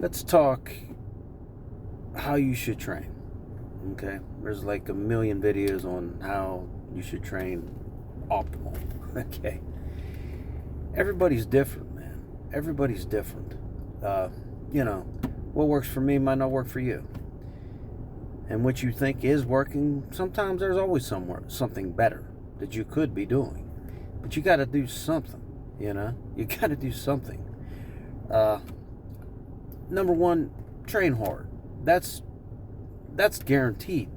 Let's talk how you should train. Okay, there's like a million videos on how you should train optimal. Okay, everybody's different, man. Everybody's different. You know, what works for me might not work for you, and what you think is working, sometimes there's always something better that you could be doing, but you got to do something. You got to do something. Number one, train hard. That's guaranteed.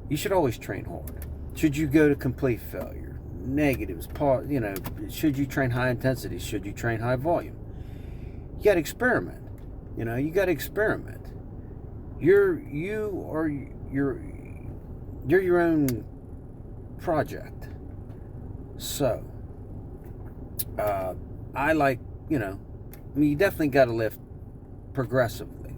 You should always train hard. Should you go to complete failure, negatives, should you train high intensity? Should you train high volume? You got to experiment. You got to experiment. You're your own project. So, I like, you definitely got to lift progressively.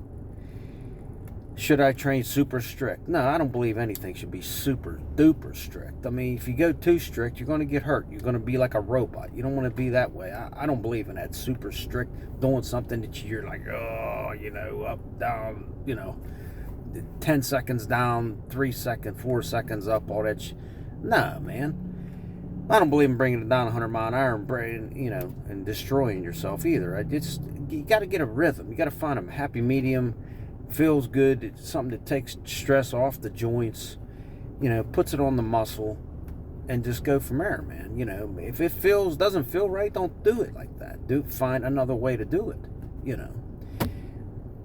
Should I train super strict? No, I don't believe anything should be super duper strict. I mean, if you go too strict, you're going to get hurt. You're going to be like a robot. You don't want to be that way. I don't believe in that super strict, doing something that you're like, up, down, 10 seconds down, 3 seconds, 4 seconds up, all that No, man. I don't believe in bringing it down 100 mile an hour and destroying yourself either. You got to get a rhythm. You got to find a happy medium. Feels good. It's something that takes stress off the joints. Puts it on the muscle, and just go from there, man. If it doesn't feel right, don't do it like that. Find another way to do it.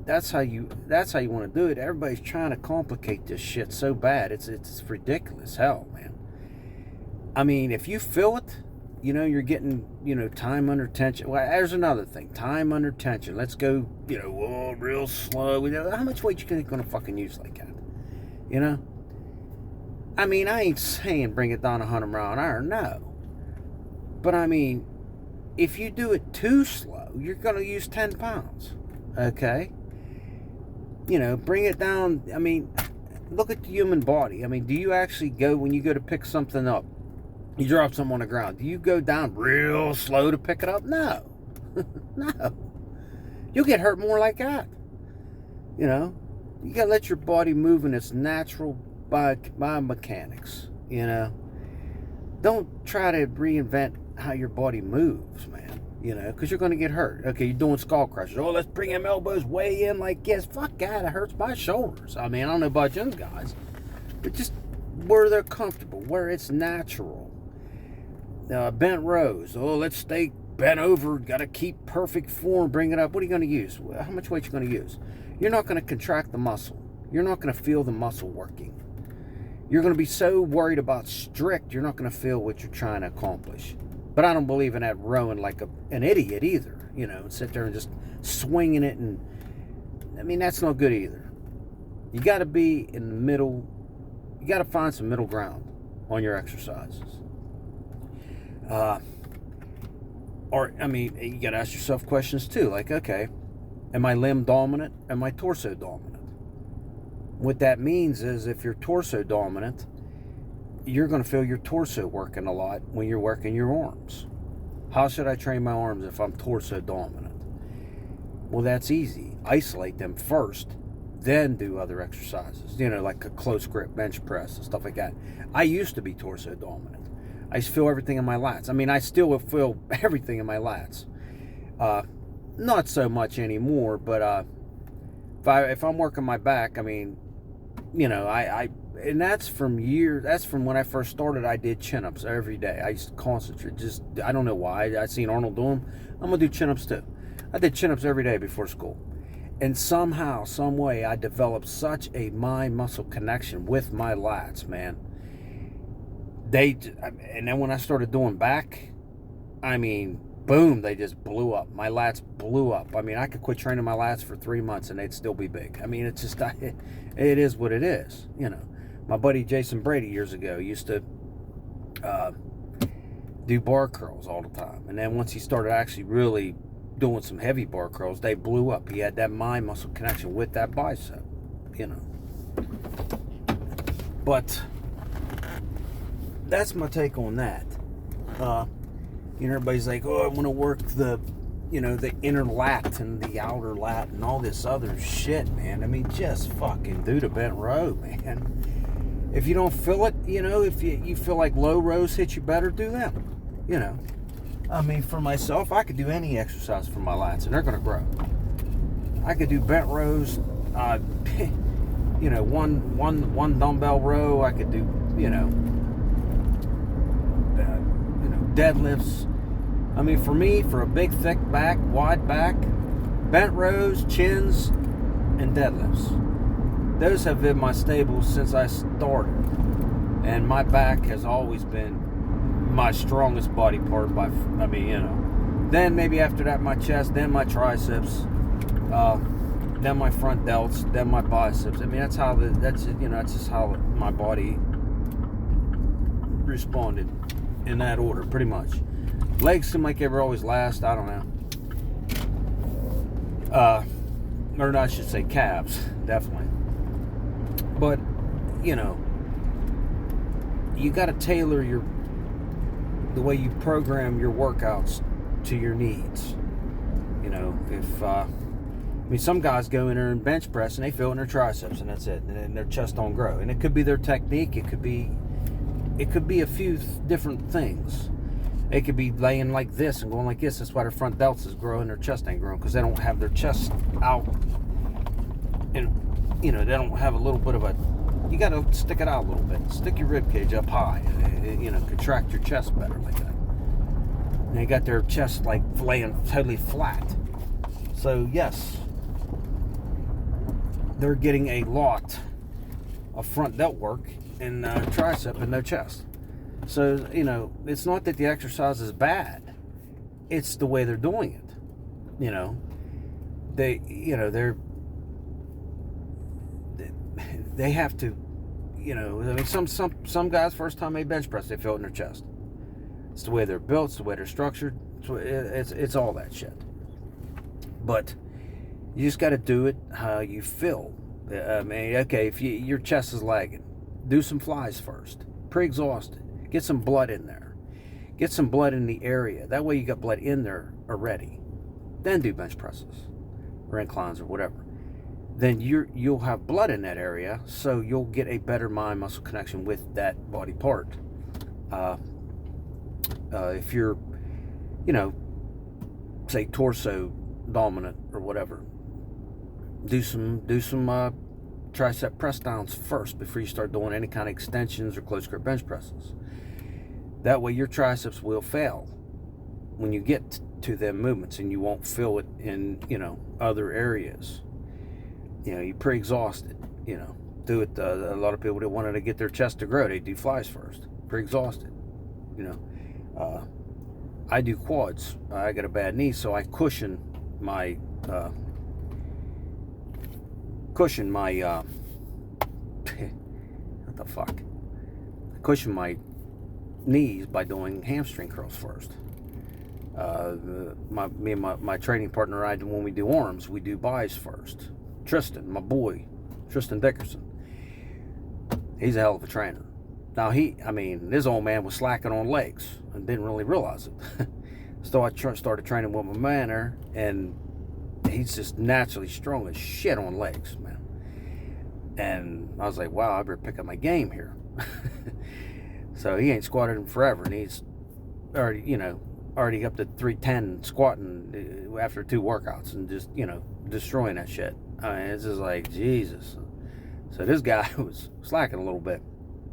That's how you want to do it. Everybody's trying to complicate this shit so bad. It's ridiculous. Hell, man. I mean, if you feel it, you're getting, time under tension. Well, there's another thing. Time under tension. Let's go, real slow. How much weight you going to fucking use like that? I mean, I ain't saying bring it down 100 mile an hour. No. But, I mean, if you do it too slow, you're going to use 10 pounds. Okay? Bring it down. I mean, look at the human body. I mean, do you actually go, when you go to pick something up, you drop something on the ground, do you go down real slow to pick it up? No. No. You'll get hurt more like that. You got to let your body move in its natural biomechanics. Don't try to reinvent how your body moves, man. Because you're going to get hurt. Okay, you're doing skull crushers. Oh, let's bring them elbows way in like this. Fuck that, it hurts my shoulders. I mean, I don't know about you guys, but just where they're comfortable, where it's natural. Bent rows. Oh, let's stay bent over. Got to keep perfect form. Bring it up. What are you going to use? How much weight are you going to use? You're not going to contract the muscle. You're not going to feel the muscle working. You're going to be so worried about strict, you're not going to feel what you're trying to accomplish. But I don't believe in that rowing like an idiot either. Sit there and just swinging it. And I mean, that's not good either. You got to be in the middle. You got to find some middle ground on your exercises. You got to ask yourself questions too. Like, okay, am I limb dominant? Am I torso dominant? What that means is if you're torso dominant, you're going to feel your torso working a lot when you're working your arms. How should I train my arms if I'm torso dominant? Well, that's easy. Isolate them first, then do other exercises. Like a close grip bench press and stuff like that. I used to be torso dominant. I used to feel everything in my lats. I mean, I still feel everything in my lats. Not so much anymore, but if I'm working my back, I mean, and that's from when I first started. I did chin-ups every day. I used to concentrate. I don't know why. I seen Arnold do them. I'm going to do chin-ups too. I did chin-ups every day before school. And somehow, some way, I developed such a mind-muscle connection with my lats, man. And then when I started doing back, I mean, boom, they just blew up. My lats blew up. I mean, I could quit training my lats for 3 months and they'd still be big. I mean, it's just, it is what it is. My buddy Jason Brady years ago used to do bar curls all the time. And then once he started actually really doing some heavy bar curls, they blew up. He had that mind muscle connection with that bicep, But that's my take on that. Everybody's like, oh, I want to work the the inner lat and the outer lat and all this other shit, man. I mean, just fucking do the bent row, man. If you don't feel it, if you feel like low rows hit you better, do them. I mean, for myself, I could do any exercise for my lats, and they're going to grow. I could do bent rows, one dumbbell row. I could do, deadlifts. I mean, for me, for a big, thick back, wide back, bent rows, chins, and deadlifts. Those have been my staples since I started. And my back has always been my strongest body part Then maybe after that, my chest, then my triceps, then my front delts, then my biceps. I mean, that's just how my body responded in that order, pretty much. Legs seem like they were always last. I don't know. Or I should say calves, definitely. But, you got to tailor the way you program your workouts to your needs. Some guys go in there and bench press and they feel in their triceps and that's it, and their chest don't grow. And it could be their technique. It could be a few different things. It could be laying like this and going like this. That's why their front delts is growing, their chest ain't growing, because they don't have their chest out. And, they don't have a little bit of a... You got to stick it out a little bit. Stick your rib cage up high. Contract your chest better like that. And they got their chest like laying totally flat. So, yes, they're getting a lot of front delt work and tricep and no chest. So, it's not that the exercise is bad. It's the way they're doing it. They have to, some guys, first time they bench press, they feel it in their chest. It's the way they're built, it's the way they're structured, it's all that shit. But you just got to do it how you feel. Okay, if your chest is lagging, do some flies first. Pre-exhausted. Get some blood in there. Get some blood in the area. That way you got blood in there already. Then do bench presses or inclines or whatever. Then you'll have blood in that area, so you'll get a better mind-muscle connection with that body part. If you're, say torso dominant or whatever, do some tricep press downs first before you start doing any kind of extensions or close grip bench presses. That way your triceps will fail when you get to them movements, and you won't feel it in other areas. You pre-exhausted. Do it. A lot of people that wanted to get their chest to grow, they do flies first, pre-exhausted. I do quads. I got a bad knee, so I cushion my what the fuck? I cushion my knees by doing hamstring curls first. Me and my training partner, when we do arms, we do buys first. Tristan, my boy, Tristan Dickerson, he's a hell of a trainer. Now this old man was slacking on legs and didn't really realize it. So I started training with my man there, and he's just naturally strong as shit on legs, man. And I was like, wow, I better pick up my game here. So he ain't squatted in forever, and he's already up to 310 squatting after 2 workouts, and just destroying that shit. It's just like, Jesus. So this guy was slacking a little bit.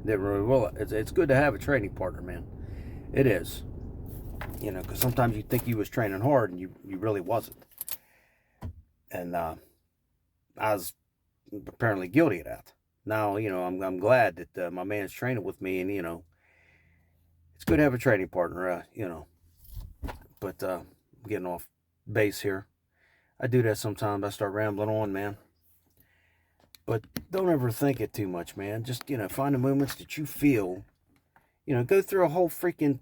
Didn't really realize. It's good to have a training partner, man. It is. Because sometimes you think you was training hard and you really wasn't. And I was apparently guilty of that. Now, I'm glad that my man's training with me, and it's good to have a training partner. But I'm getting off base here. I do that sometimes. I start rambling on, man. But don't ever think it too much, man. Just, find the movements that you feel. Go through a whole freaking,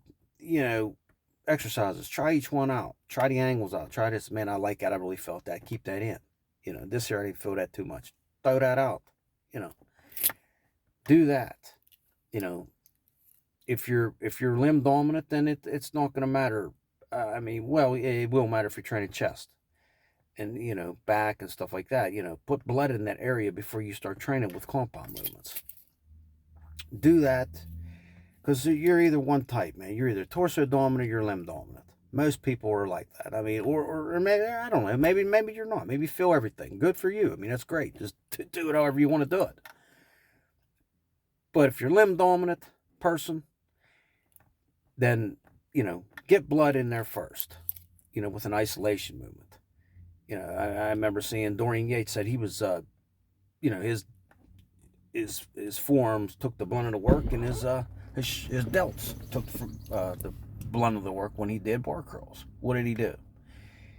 exercises. Try each one out. Try the angles out. Try this. Man, I like that. I really felt that. Keep that in. This year I didn't feel that too much. Throw that out. Do that. If you're limb dominant, then it's not going to matter I mean, well, it will matter if you're training chest and, back and stuff like that. Put blood in that area before you start training with compound movements. Do that because you're either one type, man. You're either torso dominant or you're limb dominant. Most people are like that. I mean, or maybe, I don't know. Maybe you're not. Maybe you feel everything. Good for you. I mean, that's great. Just do it however you want to do it. But if you're limb dominant person, then, get blood in there first, with an isolation movement. I remember seeing Dorian Yates said he was, his forearms took the blunt of the work, and his delts took the blunt of the work when he did bar curls. What did he do?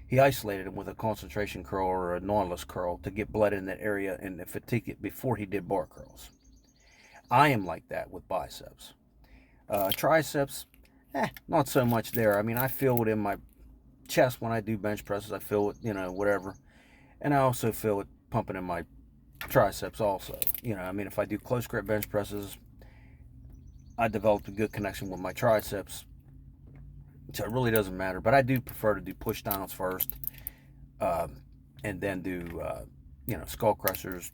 He isolated him with a concentration curl or a Nautilus curl to get blood in that area and fatigue it before he did bar curls. I am like that with biceps. Triceps, not so much there. I mean, I feel it in my chest when I do bench presses. I feel it, whatever. And I also feel it pumping in my triceps also. I mean, if I do close grip bench presses, I developed a good connection with my triceps. So it really doesn't matter. But I do prefer to do push downs first, and then do, skull crushers.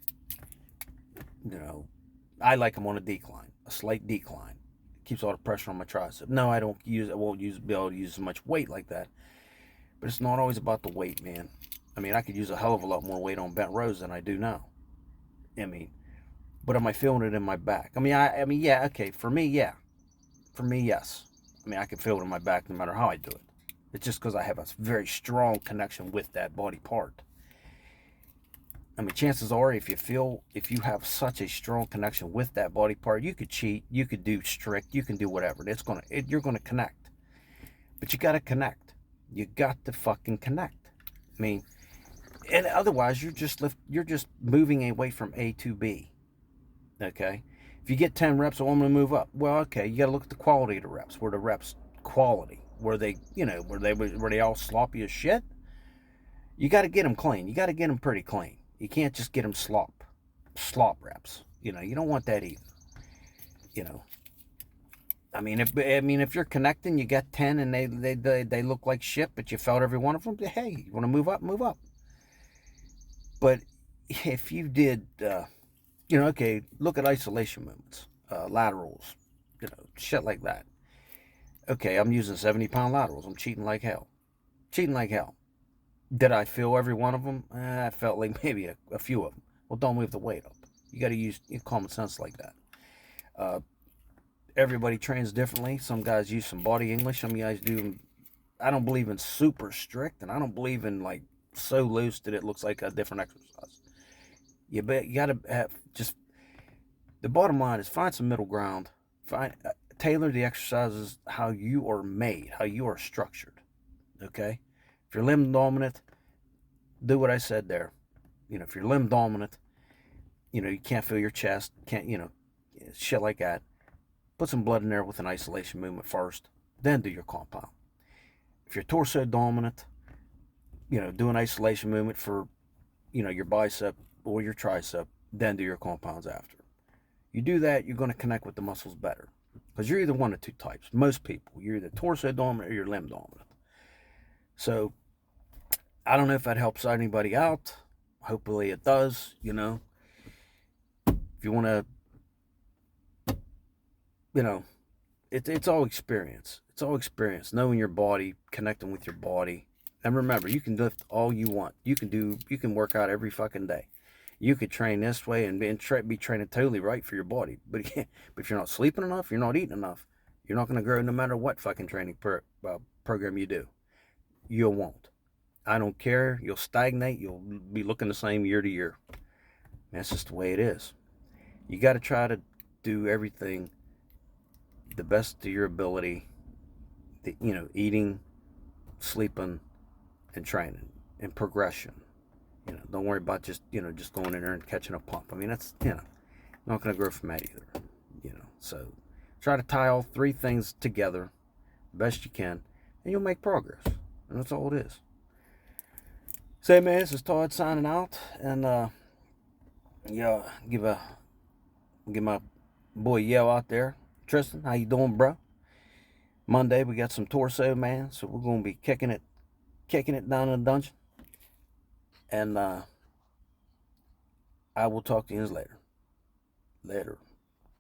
I like them on a decline, a slight decline. Keeps all the pressure on my tricep. No, I won't be able to use as much weight like that. But it's not always about the weight, man. I mean, I could use a hell of a lot more weight on bent rows than I do now. I mean, but am I feeling it in my back? I mean, yeah, okay. For me, yeah. For me, yes. I mean, I can feel it in my back no matter how I do it. It's just because I have a very strong connection with that body part. I mean, chances are, if you have such a strong connection with that body part, you could cheat, you could do strict, you can do whatever. You're gonna connect. But you gotta connect. You got to fucking connect. I mean, and otherwise you're just moving away from A to B. Okay? If you get 10 reps, I'm gonna move up. Well, okay, you gotta look at the quality of the reps. Were the reps quality? Were they all sloppy as shit? You gotta get them clean. You gotta get them pretty clean. You can't just get them slop reps. You don't want that either. I mean, if you're connecting, you got 10 and they look like shit, but you felt every one of them. Hey, you want to move up, move up. But if you did, okay, look at isolation movements, laterals, shit like that. Okay, I'm using 70-pound laterals. I'm cheating like hell. Did I feel every one of them? I felt like maybe a few of them. Well, don't move the weight up. You got to use common sense like that. Everybody trains differently. Some guys use some body English. Some guys do. I don't believe in super strict, and I don't believe in like so loose that it looks like a different exercise. You got to have just. The bottom line is find some middle ground. Tailor the exercises how you are made, how you are structured. Okay. If you're limb dominant, do what I said there. If you're limb dominant, you can't feel your chest, can't, shit like that. Put some blood in there with an isolation movement first, then do your compound. If you're torso dominant, do an isolation movement for, your bicep or your tricep, then do your compounds after. You do that, you're going to connect with the muscles better. Because you're either one of two types. Most people, you're either torso dominant or you're limb dominant. So, I don't know if that helps anybody out. Hopefully it does, If you want to, it's all experience. It's all experience. Knowing your body, connecting with your body. And remember, you can lift all you want. You can work out every fucking day. You could train this way and be training totally right for your body. But if you're not sleeping enough, you're not eating enough, you're not going to grow no matter what fucking training program you do. You won't. I don't care. You'll stagnate. You'll be looking the same year to year. That's just the way it is. You got to try to do everything the best to your ability. Eating, sleeping, and training, and progression. Don't worry about just going in there and catching a pump. I mean, that's, not going to grow from that either. So try to tie all three things together the best you can, and you'll make progress. And that's all it is. So, man, this is Todd signing out, and give my boy Yell out there. Tristan, how you doing, bro? Monday we got some torso man, so we're gonna be kicking it down in the dungeon. And I will talk to you later. Later.